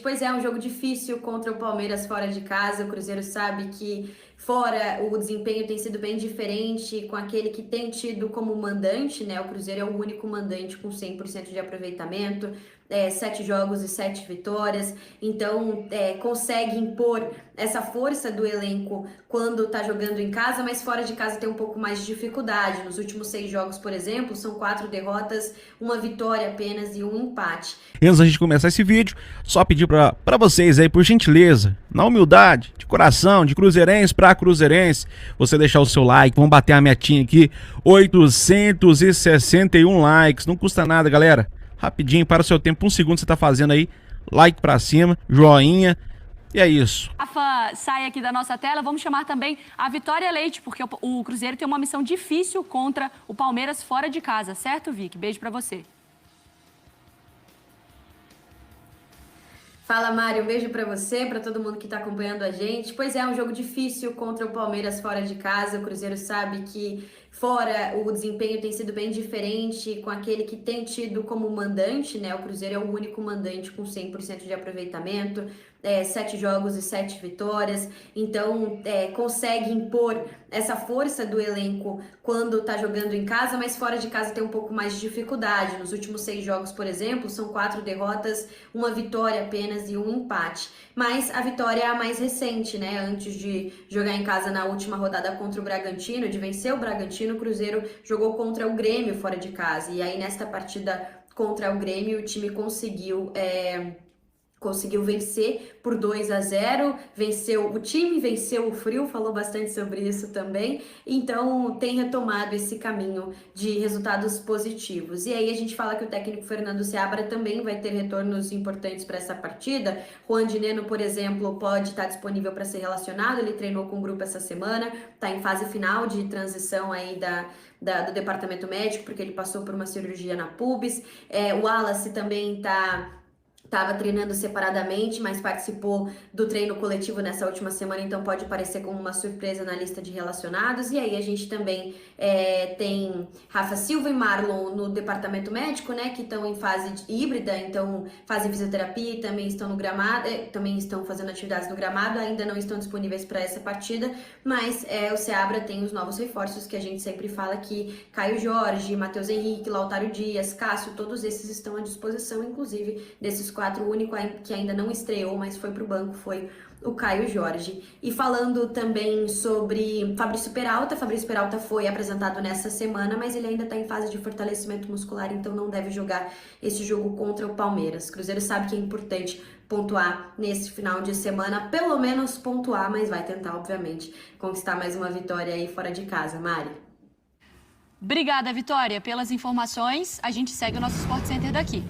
Pois é um jogo difícil contra o Palmeiras fora de casa. O Cruzeiro sabe que fora o desempenho tem sido bem diferente com aquele que tem tido como mandante, né? O Cruzeiro é o único mandante com 100% de aproveitamento, 7 jogos e 7 vitórias. Então, consegue impor essa força do elenco quando tá jogando em casa, mas fora de casa tem um pouco mais de dificuldade. Nos últimos 6 jogos, por exemplo, são 4 derrotas, 1 vitória apenas e 1 empate. Antes da gente começar esse vídeo, só pedir pra vocês aí, por gentileza, na humildade, de coração, de cruzeirense pra cruzeirense, você deixar o seu like. Vamos bater a metinha aqui, 861 likes, não custa nada, galera. Rapidinho, para o seu tempo, 1 segundo você tá fazendo aí, like pra cima, joinha, e é isso. Rafa, sai aqui da nossa tela, vamos chamar também a Vitória Leite, porque o Cruzeiro tem uma missão difícil contra o Palmeiras fora de casa, certo, Vic? Beijo pra você. Fala, Mário, um beijo pra você, pra todo mundo que tá acompanhando a gente. Pois é um jogo difícil contra o Palmeiras fora de casa. O Cruzeiro sabe que fora o desempenho tem sido bem diferente com aquele que tem tido como mandante, né? O Cruzeiro é o único mandante com 100% de aproveitamento, 7 jogos e 7 vitórias. Então, consegue impor essa força do elenco quando tá jogando em casa, mas fora de casa tem um pouco mais de dificuldade. Nos últimos 6 jogos, por exemplo, são 4 derrotas, 1 vitória apenas e 1 empate. Mas a vitória é a mais recente, né? Antes de jogar em casa na última rodada contra o Bragantino, de vencer o Bragantino, o Cruzeiro jogou contra o Grêmio fora de casa. E aí, nesta partida contra o Grêmio, o time conseguiu vencer por 2-0, o time venceu o frio, falou bastante sobre isso também, então tem retomado esse caminho de resultados positivos. E aí a gente fala que o técnico Fernando Seabra também vai ter retornos importantes para essa partida. Juan Dineno, por exemplo, pode estar disponível para ser relacionado, ele treinou com o grupo essa semana, está em fase final de transição aí do departamento médico, porque ele passou por uma cirurgia na pubis. O Wallace também estava treinando separadamente, mas participou do treino coletivo nessa última semana, então pode aparecer como uma surpresa na lista de relacionados. E aí a gente também tem Rafa Silva e Marlon no departamento médico, né, que estão em fase híbrida, então fazem fisioterapia e também estão no gramado, também estão fazendo atividades no gramado, ainda não estão disponíveis para essa partida, mas o Seabra tem os novos reforços que a gente sempre fala aqui: Caio Jorge, Matheus Henrique, Lautaro Dias, Cássio, todos esses estão à disposição, inclusive desses 4, o único que ainda não estreou, mas foi pro banco, foi o Caio Jorge. E falando também sobre Fabrício Peralta foi apresentado nessa semana, mas ele ainda está em fase de fortalecimento muscular, então não deve jogar esse jogo contra o Palmeiras. O Cruzeiro sabe que é importante pontuar nesse final de semana, pelo menos pontuar, mas vai tentar, obviamente, conquistar mais uma vitória aí fora de casa. Mari. Obrigada, Vitória, pelas informações. A gente segue o nosso Sport Center daqui.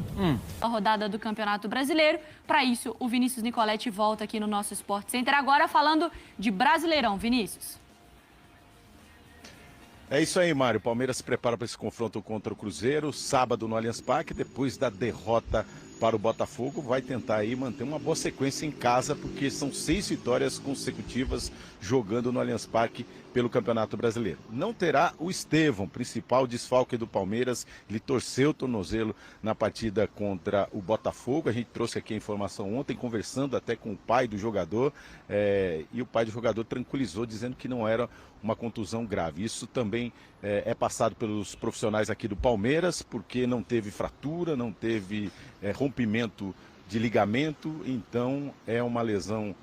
A rodada do Campeonato Brasileiro. Para isso, o Vinícius Nicoletti volta aqui no nosso Sport Center. Agora falando de Brasileirão. Vinícius. É isso aí, Mário. O Palmeiras se prepara para esse confronto contra o Cruzeiro, sábado no Allianz Parque, depois da derrota para o Botafogo, vai tentar aí manter uma boa sequência em casa, porque são 6 vitórias consecutivas jogando no Allianz Parque pelo Campeonato Brasileiro. Não terá o Estevão, principal desfalque do Palmeiras, ele torceu o tornozelo na partida contra o Botafogo. A gente trouxe aqui a informação ontem, conversando até com o pai do jogador, e o pai do jogador tranquilizou, dizendo que não era uma contusão grave. Isso também é passado pelos profissionais aqui do Palmeiras, porque não teve fratura, não teve rompimento de ligamento, então é uma lesão,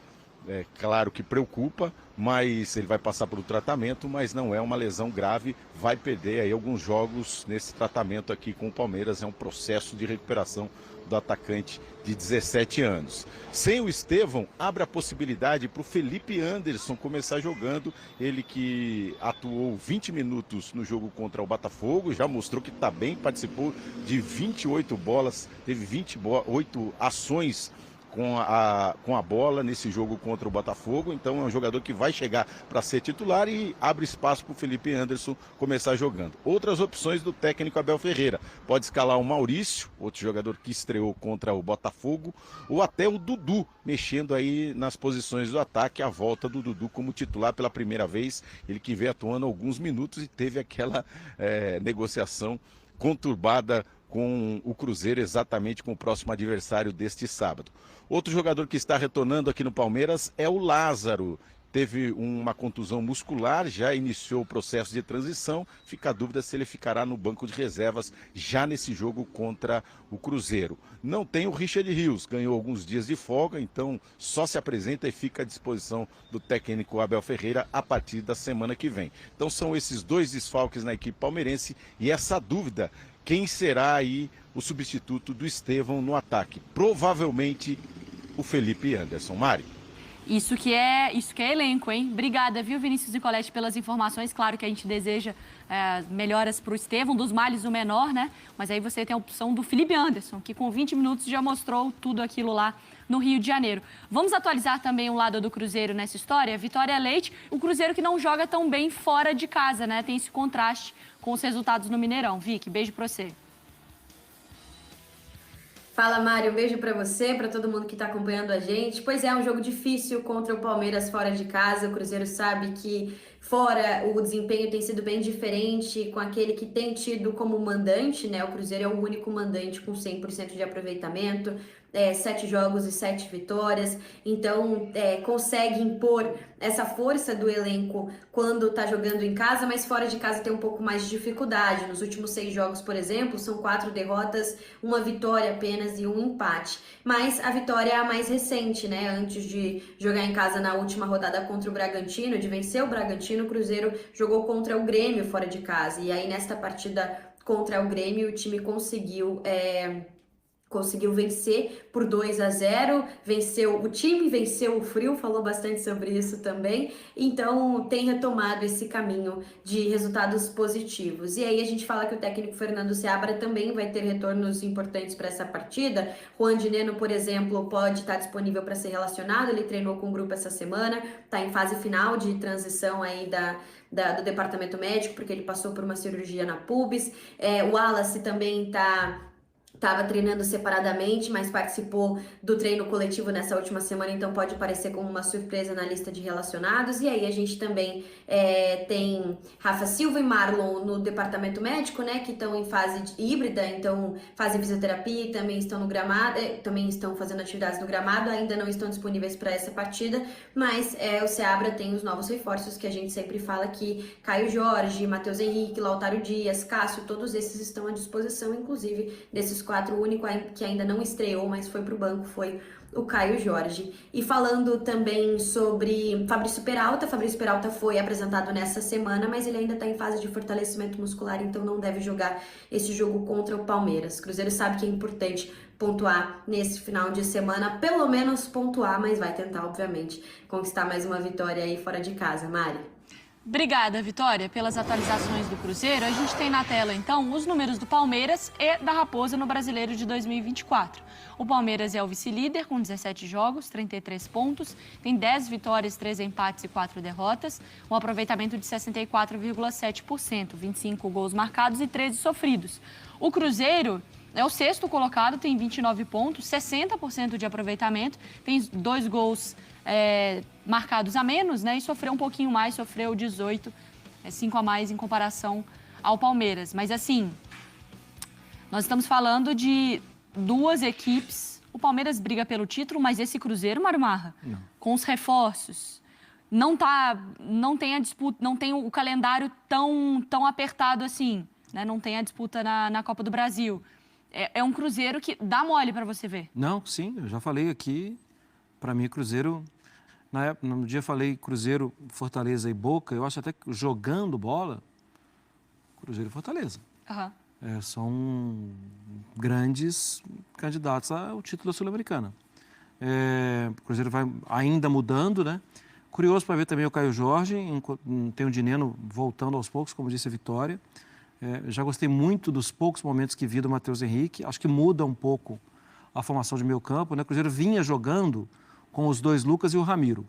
claro que preocupa, mas ele vai passar por um tratamento, mas não é uma lesão grave, vai perder aí alguns jogos nesse tratamento aqui com o Palmeiras, é um processo de recuperação do atacante de 17 anos. Sem o Estevão, abre a possibilidade para o Felipe Anderson começar jogando, ele que atuou 20 minutos no jogo contra o Botafogo, já mostrou que está bem, participou de 28 bolas, teve 28 ações com a bola nesse jogo contra o Botafogo, então é um jogador que vai chegar para ser titular e abre espaço para o Felipe Anderson começar jogando. Outras opções do técnico Abel Ferreira, pode escalar o Maurício, outro jogador que estreou contra o Botafogo, ou até o Dudu, mexendo aí nas posições do ataque, a volta do Dudu como titular pela primeira vez, ele que vem atuando alguns minutos e teve aquela negociação conturbada com o Cruzeiro, exatamente com o próximo adversário deste sábado. Outro jogador que está retornando aqui no Palmeiras é o Lázaro. Teve uma contusão muscular, já iniciou o processo de transição. Fica a dúvida se ele ficará no banco de reservas já nesse jogo contra o Cruzeiro. Não tem o Richard Rios, ganhou alguns dias de folga, então só se apresenta e fica à disposição do técnico Abel Ferreira a partir da semana que vem. Então são esses dois desfalques na equipe palmeirense e essa dúvida, quem será aí o substituto do Estevão no ataque? Provavelmente o Felipe Anderson. Mário. Isso que é elenco, hein? Obrigada, viu, Vinícius Nicoletti, pelas informações. Claro que a gente deseja melhoras para o Estevão, dos males o menor, né? Mas aí você tem a opção do Felipe Anderson, que com 20 minutos já mostrou tudo aquilo lá no Rio de Janeiro. Vamos atualizar também o lado do Cruzeiro nessa história? Vitória Leite, o Cruzeiro que não joga tão bem fora de casa, né? Tem esse contraste com os resultados no Mineirão. Vicky, beijo para você. Fala, Mário, um beijo pra você, pra todo mundo que tá acompanhando a gente. Pois é, um jogo difícil contra o Palmeiras fora de casa. O Cruzeiro sabe que fora o desempenho tem sido bem diferente com aquele que tem tido como mandante, né? O Cruzeiro é o único mandante com 100% de aproveitamento, 7 jogos e 7 vitórias. Então, consegue impor essa força do elenco quando tá jogando em casa, mas fora de casa tem um pouco mais de dificuldade. Nos últimos 6 jogos, por exemplo, são 4 derrotas, 1 vitória apenas e 1 empate. Mas a vitória é a mais recente, né? Antes de jogar em casa na última rodada contra o Bragantino, de vencer o Bragantino, o Cruzeiro jogou contra o Grêmio fora de casa. E aí, nesta partida contra o Grêmio, o time conseguiu vencer por 2-0, o time venceu o frio, falou bastante sobre isso também, então tem retomado esse caminho de resultados positivos. E aí a gente fala que o técnico Fernando Seabra também vai ter retornos importantes para essa partida. Juan Dineno, por exemplo, pode estar disponível para ser relacionado, ele treinou com o grupo essa semana, está em fase final de transição aí do departamento médico, porque ele passou por uma cirurgia na pubis. O Wallace também estava treinando separadamente, mas participou do treino coletivo nessa última semana, então pode aparecer como uma surpresa na lista de relacionados. E aí a gente também tem Rafa Silva e Marlon no departamento médico, né, que estão em fase híbrida, então fazem fisioterapia e também estão no gramado, também estão fazendo atividades no gramado, ainda não estão disponíveis para essa partida, mas o Seabra tem os novos reforços que a gente sempre fala que Caio Jorge, Matheus Henrique, Lautaro Dias, Cássio, todos esses estão à disposição, inclusive desses 4, o único que ainda não estreou, mas foi para o banco, foi o Caio Jorge. E falando também sobre Fabrício Peralta foi apresentado nessa semana, mas ele ainda está em fase de fortalecimento muscular, então não deve jogar esse jogo contra o Palmeiras. O Cruzeiro sabe que é importante pontuar nesse final de semana, pelo menos pontuar, mas vai tentar, obviamente, conquistar mais uma vitória aí fora de casa. Mari? Obrigada, Vitória, pelas atualizações do Cruzeiro. A gente tem na tela, então, os números do Palmeiras e da Raposa no Brasileiro de 2024. O Palmeiras é o vice-líder com 17 jogos, 33 pontos, tem 10 vitórias, 3 empates e 4 derrotas, um aproveitamento de 64,7%, 25 gols marcados e 13 sofridos. O Cruzeiro é o 6º colocado, tem 29 pontos, 60% de aproveitamento, tem 2 gols marcados a menos, né? E sofreu um pouquinho mais, sofreu 18, 5 a mais em comparação ao Palmeiras. Mas assim, nós estamos falando de 2 equipes. O Palmeiras briga pelo título, mas esse Cruzeiro, Mário Marra, com os reforços, não tem a disputa, não tem o calendário tão apertado assim, né? Não tem a disputa na Copa do Brasil. É um Cruzeiro que dá mole para você ver. Não, sim, eu já falei aqui, para mim Cruzeiro, no dia falei Cruzeiro, Fortaleza e Boca, eu acho até que jogando bola, Cruzeiro e Fortaleza. São grandes candidatos ao título da Sul-Americana. O Cruzeiro vai ainda mudando, né? Curioso para ver também o Caio Jorge, tem o Dineno voltando aos poucos, como disse a Vitória. Já gostei muito dos poucos momentos que vi do Matheus Henrique, acho que muda um pouco a formação de meio campo, né? O Cruzeiro vinha jogando com os 2 Lucas e o Ramiro.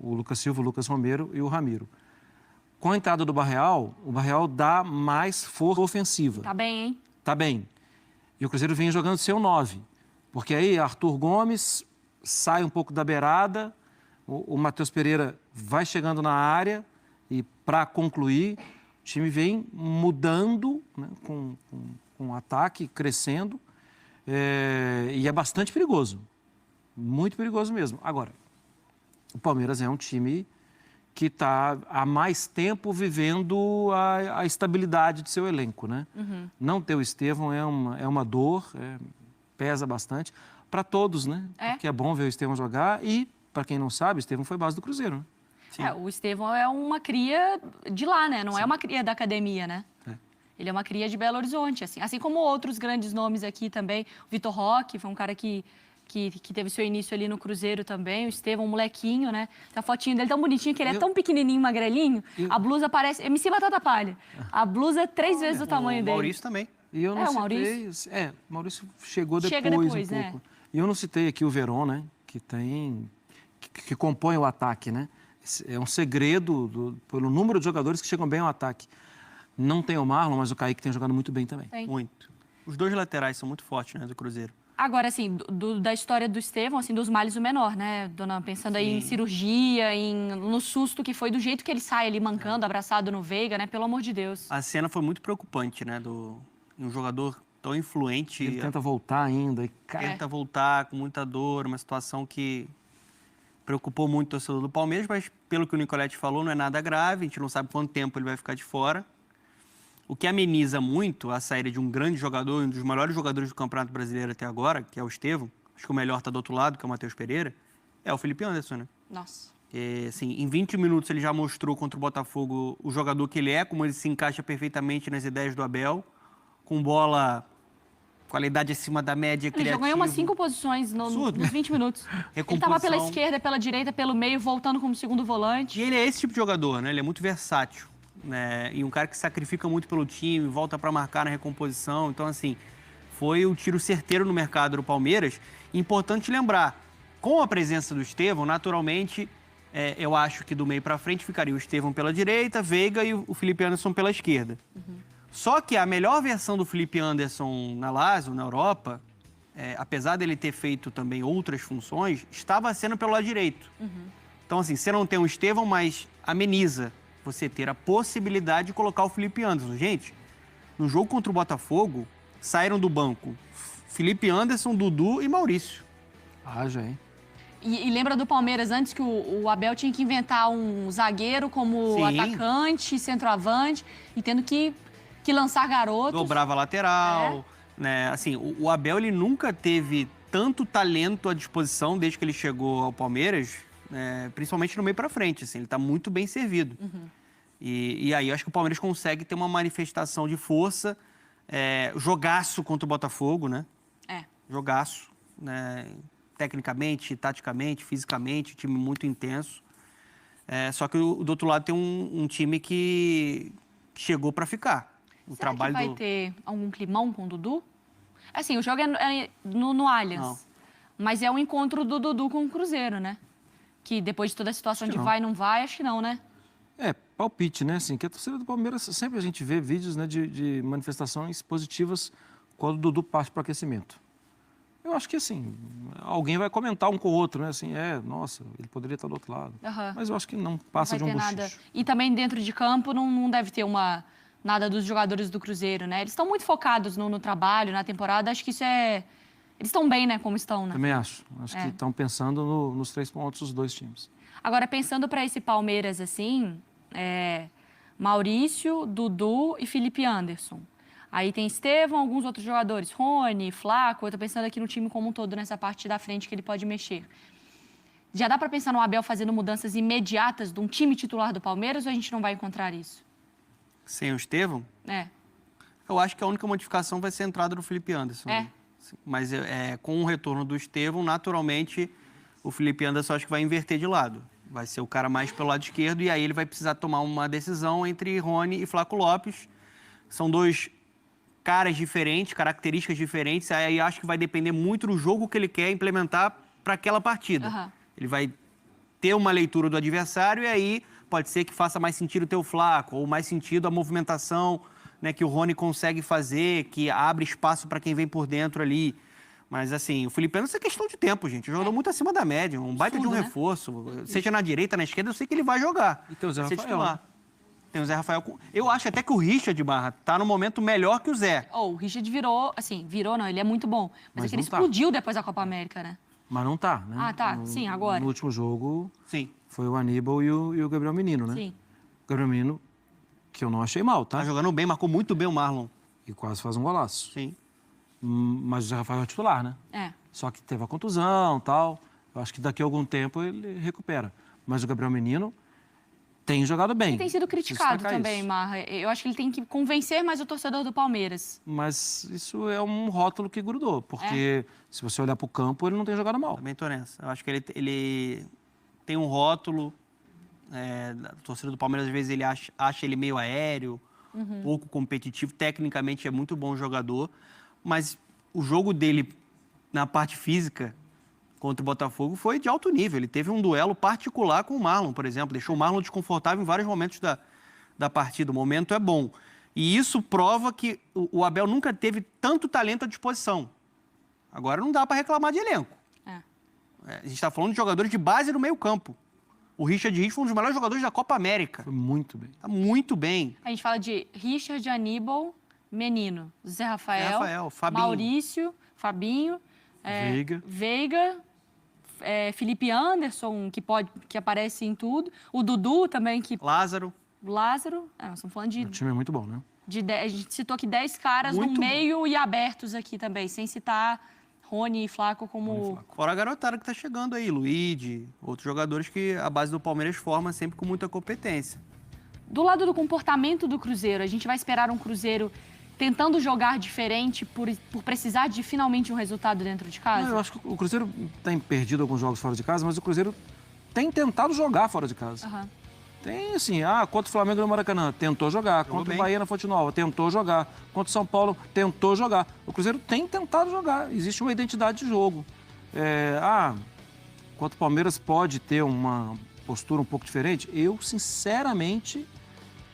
O Lucas Silva, o Lucas Romero e o Ramiro. Com a entrada do Barreal, o Barreal dá mais força ofensiva. Tá bem, hein? Tá bem. E o Cruzeiro vinha jogando seu 9. Porque aí Arthur Gomes sai um pouco da beirada, o Matheus Pereira vai chegando na área e para concluir, o time vem mudando, né, com com ataque crescendo, e é bastante perigoso. Muito perigoso mesmo. Agora, o Palmeiras é um time que está há mais tempo vivendo a estabilidade de seu elenco, né? Não ter o Estevão é uma dor, pesa bastante para todos, né? Porque é bom ver o Estevão jogar e, para quem não sabe, o Estevão foi base do Cruzeiro, né? O Estevão é uma cria de lá, né? Não é uma cria da academia, né? Ele é uma cria de Belo Horizonte, assim como outros grandes nomes aqui também. O Vitor Roque foi um cara que teve seu início ali no Cruzeiro também. O Estevão, um molequinho, né? A fotinha dele tão bonitinha, que ele é tão pequenininho, magrelinho. A blusa parece... MC Batata Palha. A blusa é 3 vezes o tamanho dele. O Maurício também. E eu não o citei... Maurício? O Maurício chegou depois, Chega depois, um né? pouco. E eu não citei aqui o Verón, né? Que compõe o ataque, né? É um segredo pelo número de jogadores que chegam bem ao ataque. Não tem o Marlon, mas o Kaique tem jogado muito bem também. Muito. Os 2 laterais são muito fortes, né, do Cruzeiro. Agora, assim, da história do Estevão, assim, dos males o menor, né, dona? Pensando aí em cirurgia, no susto que foi, do jeito que ele sai ali mancando, abraçado no Veiga, né? Pelo amor de Deus. A cena foi muito preocupante, né, um jogador tão influente. Ele tenta voltar ainda. Tenta voltar com muita dor, uma situação que preocupou muito o torcedor do Palmeiras, mas pelo que o Nicoletti falou, não é nada grave, a gente não sabe quanto tempo ele vai ficar de fora. O que ameniza muito a saída de um grande jogador, um dos maiores jogadores do Campeonato Brasileiro até agora, que é o Estevão, acho que o melhor está do outro lado, que é o Matheus Pereira, é o Felipe Anderson, né? Nossa. Assim, em 20 minutos ele já mostrou contra o Botafogo o jogador que ele é, como ele se encaixa perfeitamente nas ideias do Abel, com bola, qualidade acima da média, Ele já ganhou umas 5 posições nos 20 minutos. Ele estava pela esquerda, pela direita, pelo meio, voltando como segundo volante. E ele é esse tipo de jogador, né? Ele é muito versátil. Né? E um cara que sacrifica muito pelo time, volta para marcar na recomposição. Então, assim, foi o tiro certeiro no mercado do Palmeiras. Importante lembrar, com a presença do Estevão, naturalmente, eu acho que do meio para frente ficaria o Estevão pela direita, Veiga e o Felipe Anderson pela esquerda. Só que a melhor versão do Felipe Anderson na Lazio, na Europa, apesar dele ter feito também outras funções, estava sendo pelo lado direito. Então, assim, você não tem o Estevão, mas ameniza você ter a possibilidade de colocar o Felipe Anderson. Gente, no jogo contra o Botafogo, saíram do banco Felipe Anderson, Dudu e Maurício. Já, hein? E lembra do Palmeiras, antes que o Abel tinha que inventar um zagueiro como atacante, centroavante, e tendo que lançar garotos. Dobrava lateral. Né? Assim, o Abel ele nunca teve tanto talento à disposição desde que ele chegou ao Palmeiras, principalmente no meio para frente. Assim, ele está muito bem servido. E aí acho que o Palmeiras consegue ter uma manifestação de força, jogaço contra o Botafogo, né? Jogaço, né? Tecnicamente, taticamente, fisicamente, time muito intenso. Só que do outro lado tem um time que chegou para ficar. Será que vai ter algum climão com o Dudu? Assim, o jogo é no Allianz. Não. Mas é um encontro do Dudu com o Cruzeiro, né? Que depois de toda a situação de vai, não vai, acho que não, né? Palpite, né? Assim, que a torcida do Palmeiras, sempre a gente vê vídeos, né, de manifestações positivas quando o Dudu parte para o aquecimento. Eu acho que, assim, alguém vai comentar um com o outro, né? Assim, nossa, ele poderia estar do outro lado. Mas eu acho que não passa de um buchicho. Nada. E também dentro de campo não deve ter nada dos jogadores do Cruzeiro, né? Eles estão muito focados no trabalho, na temporada. Acho que isso Eles estão bem, né? Como estão, né? Também acho. Acho que estão pensando nos 3 pontos dos 2 times. Agora, pensando para esse Palmeiras, assim, Maurício, Dudu e Felipe Anderson. Aí tem Estevão, alguns outros jogadores, Rony, Flaco. Eu tô pensando aqui no time como um todo, nessa parte da frente que ele pode mexer. Já dá para pensar no Abel fazendo mudanças imediatas de um time titular do Palmeiras ou a gente não vai encontrar isso? Sem o Estevão? Eu acho que a única modificação vai ser a entrada do Felipe Anderson. Né? Mas com o retorno do Estevão, naturalmente, o Felipe Anderson acho que vai inverter de lado. Vai ser o cara mais pelo lado esquerdo e aí ele vai precisar tomar uma decisão entre Rony e Flaco Lopes. São 2 caras diferentes, características diferentes. Aí acho que vai depender muito do jogo que ele quer implementar para aquela partida. Ele vai ter uma leitura do adversário e aí pode ser que faça mais sentido ter o Flaco ou mais sentido a movimentação, né, que o Rony consegue fazer, que abre espaço para quem vem por dentro ali. Mas, assim, o Felipe Anderson é questão de tempo, gente. Jogador muito acima da média, um baita de um reforço. Seja na direita, na esquerda, eu sei que ele vai jogar. E tem o Zé Rafael. Tem o Zé Rafael. Eu acho até que o Richard Barra tá no momento melhor que o Zé. O Richard virou, assim, virou não, ele é muito bom. Mas é que ele explodiu depois da Copa América, né? Mas não tá, né? Ah, tá. Sim, agora. No último jogo, Sim. foi o Aníbal e o Gabriel Menino, né? Sim. O Gabriel Menino, que eu não achei mal, tá? Tá jogando bem, marcou muito bem o Marlon. E quase faz um golaço. Sim. Mas o Zé Rafael é titular, né? É. Só que teve a contusão e tal. Eu acho que daqui a algum tempo ele recupera. Mas o Gabriel Menino tem jogado bem. Ele tem sido criticado Destacar também, isso. Marra. Eu acho que ele tem que convencer mais o torcedor do Palmeiras. Mas isso é um rótulo que grudou. Porque se você olhar para o campo, ele não tem jogado mal. Também tô nessa. Eu acho que ele tem um rótulo. A torcida do Palmeiras, às vezes, ele acha ele meio aéreo, pouco competitivo. Tecnicamente, é muito bom jogador. Mas o jogo dele, na parte física, contra o Botafogo, foi de alto nível. Ele teve um duelo particular com o Marlon, por exemplo. Deixou o Marlon desconfortável em vários momentos da partida. O momento é bom. E isso prova que o Abel nunca teve tanto talento à disposição. Agora não dá para reclamar de elenco. A gente está falando de jogadores de base no meio-campo. O Richard Rios foi um dos melhores jogadores da Copa América. Foi muito bem. Tá muito bem. A gente fala de Richard, Aníbal, Menino, Zé Rafael, Fabinho. Maurício, Fabinho, Veiga, Felipe Anderson, que aparece em tudo. O Dudu também, Lázaro. Lázaro. Nós estamos falando de... O time é muito bom, né? A gente citou aqui 10 caras Muito no meio e abertos aqui também, sem citar Rony e Flaco como... Fora a garotada que tá chegando aí, Luigi, outros jogadores que a base do Palmeiras forma sempre com muita competência. Do lado do comportamento do Cruzeiro, a gente vai esperar um Cruzeiro tentando jogar diferente por precisar de finalmente um resultado dentro de casa? Não, eu acho que o Cruzeiro tem perdido alguns jogos fora de casa, mas o Cruzeiro tem tentado jogar fora de casa. Tem assim, contra o Flamengo no Maracanã, tentou jogar. Contra o Bahia na Fonte Nova, tentou jogar. Contra o São Paulo, tentou jogar. O Cruzeiro tem tentado jogar. Existe uma identidade de jogo. Contra o Palmeiras pode ter uma postura um pouco diferente. Eu, sinceramente,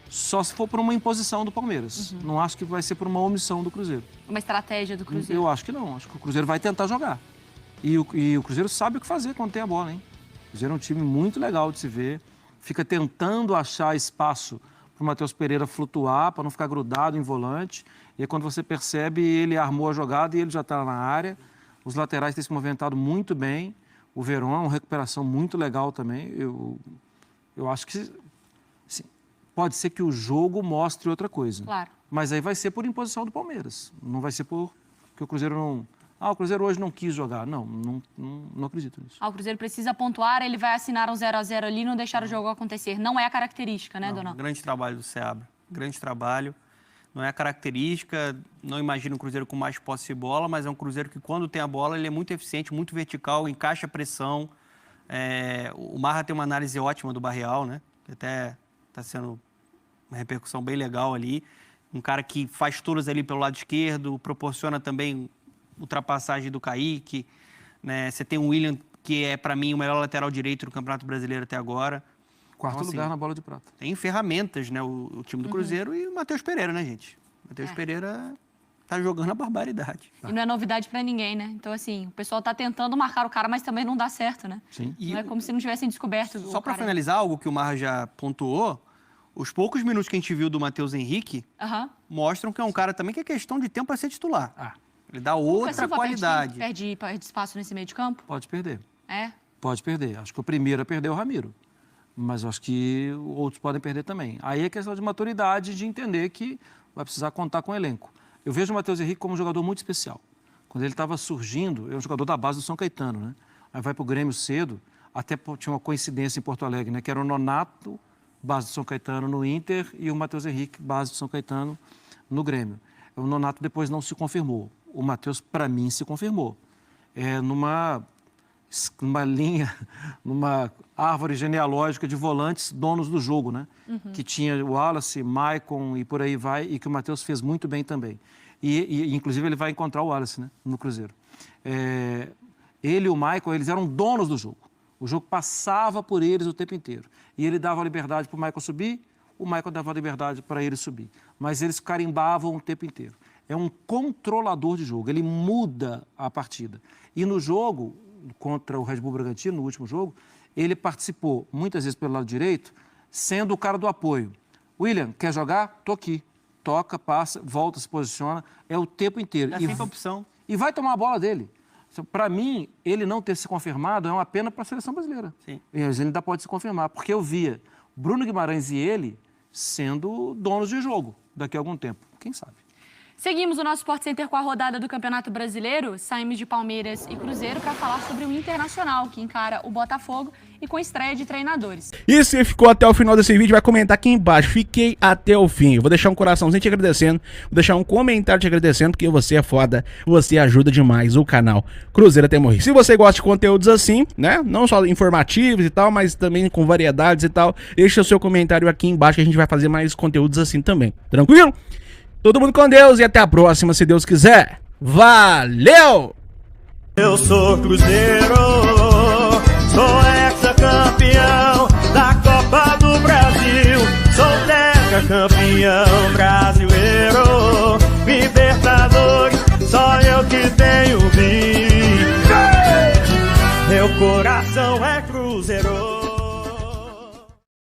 só se for por uma imposição do Palmeiras. Não acho que vai ser por uma omissão do Cruzeiro. Uma estratégia do Cruzeiro? Eu acho que não. Acho que o Cruzeiro vai tentar jogar. E o Cruzeiro sabe o que fazer quando tem a bola, hein? O Cruzeiro é um time muito legal de se ver. Fica tentando achar espaço para o Matheus Pereira flutuar, para não ficar grudado em volante. E aí, quando você percebe, ele armou a jogada e ele já está na área. Os laterais têm se movimentado muito bem. O Verón é uma recuperação muito legal também. Eu acho que assim, pode ser que o jogo mostre outra coisa. Claro. Mas aí vai ser por imposição do Palmeiras. Não vai ser porque o Cruzeiro não... o Cruzeiro hoje não quis jogar. Não acredito nisso. O Cruzeiro precisa pontuar, ele vai assinar um 0-0 ali e não deixar o jogo acontecer. Não é a característica, né, Donão? Grande trabalho do Seabra. Grande trabalho. Não é a característica, não imagino um Cruzeiro com mais posse de bola, mas é um Cruzeiro que, quando tem a bola, ele é muito eficiente, muito vertical, encaixa a pressão. O Marra tem uma análise ótima do Barreal, né? Que até está sendo uma repercussão bem legal ali. Um cara que faz todas ali pelo lado esquerdo, proporciona também ultrapassagem do Kaique, né? Você tem o William, que é, para mim, o melhor lateral direito do Campeonato Brasileiro até agora. Quarto lugar na bola de prata. Tem ferramentas, né? O time do Cruzeiro e o Matheus Pereira, né, gente? O Matheus Pereira tá jogando a barbaridade. E não é novidade para ninguém, né? Então, assim, o pessoal tá tentando marcar o cara, mas também não dá certo, né? Sim. Não é como se não tivessem descoberto. Só para finalizar, algo que o Marra já pontuou, os poucos minutos que a gente viu do Matheus Henrique mostram que é um cara também que é questão de tempo para ser titular. Ele dá outra qualidade. Perde espaço nesse meio de campo? Pode perder. É? Pode perder. Acho que o primeiro a perder é o Ramiro. Mas eu acho que outros podem perder também. Aí é questão de maturidade, de entender que vai precisar contar com o elenco. Eu vejo o Matheus Henrique como um jogador muito especial. Quando ele estava surgindo, é um jogador da base do São Caetano, né? Aí vai para o Grêmio cedo, até tinha uma coincidência em Porto Alegre, né? Que era o Nonato, base do São Caetano no Inter, e o Matheus Henrique, base do São Caetano no Grêmio. O Nonato depois não se confirmou. O Matheus, para mim, se confirmou. Numa linha, numa árvore genealógica de volantes donos do jogo, né? Que tinha o Wallace, Maicon e por aí vai, e que o Matheus fez muito bem também. E inclusive, ele vai encontrar o Wallace, né? No Cruzeiro. Ele e o Maicon, eles eram donos do jogo. O jogo passava por eles o tempo inteiro. E ele dava liberdade para o Maicon subir, o Maicon dava liberdade para ele subir. Mas eles carimbavam o tempo inteiro. É um controlador de jogo, ele muda a partida. E no jogo contra o Red Bull Bragantino, no último jogo, ele participou muitas vezes pelo lado direito, sendo o cara do apoio. William, quer jogar? Tô aqui. Toca, passa, volta, se posiciona. É o tempo inteiro. É sempre a opção. E vai tomar a bola dele. Para mim, ele não ter se confirmado é uma pena para a seleção brasileira. Sim. E ele ainda pode se confirmar, porque eu via Bruno Guimarães e ele sendo donos de jogo daqui a algum tempo. Quem sabe? Seguimos o nosso Sport Center com a rodada do Campeonato Brasileiro. Saímos de Palmeiras e Cruzeiro para falar sobre o Internacional, que encara o Botafogo e com estreia de treinadores. E se ficou até o final desse vídeo, vai comentar aqui embaixo. Fiquei até o fim. Eu vou deixar um coraçãozinho te agradecendo, vou deixar um comentário te agradecendo, porque você é foda, você ajuda demais o canal Cruzeiro até morrer. Se você gosta de conteúdos assim, né, não só informativos e tal, mas também com variedades e tal, deixa o seu comentário aqui embaixo que a gente vai fazer mais conteúdos assim também. Tranquilo? Todo mundo com Deus e até a próxima, se Deus quiser. Valeu! Eu sou Cruzeiro, sou ex-campeão da Copa do Brasil, sou tetracampeão brasileiro, Libertadores, só eu que tenho visto. Meu coração é Cruzeiro.